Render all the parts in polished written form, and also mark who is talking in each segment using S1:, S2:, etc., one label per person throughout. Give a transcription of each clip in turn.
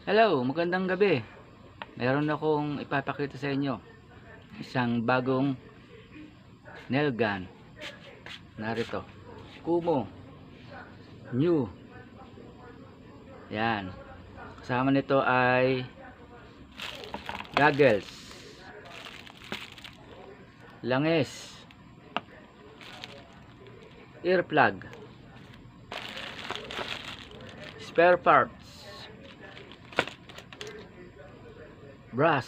S1: Hello, magandang gabi. Meron akong ipapakita sa inyo. Isang bagong nail gun. Narito. Kumo. New. Yan. Kasama nito ay goggles. Langis. Earplug. Spare parts. Brass.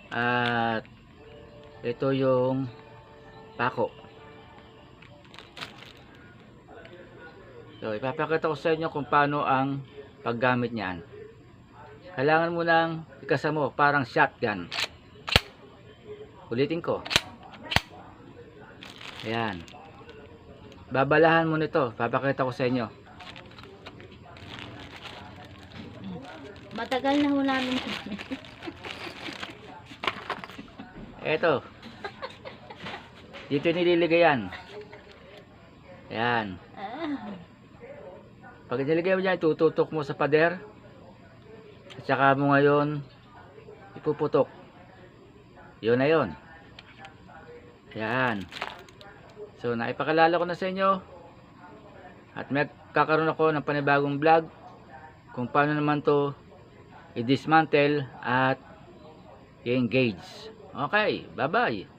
S1: At ito yung pako. So, ipapakita ko sa inyo kung paano ang paggamit niyan. Kailangan mo nang ikasa mo parang shotgun. Ulitin ko. Ayan. Babalahan mo nito. Papakita ko sa inyo.
S2: Matagal na ho namin.
S1: Eto. Dito nililigayan yan. Ayan. Pag nilagay mo dyan, tututok mo sa pader. At saka mo ngayon ipuputok. Yun na yun. Ayan. So, naipakalala ko na sa inyo. At may kakaroon ako ng panibagong vlog kung paano naman to i-dismantle at i-engage. Okay, bye-bye.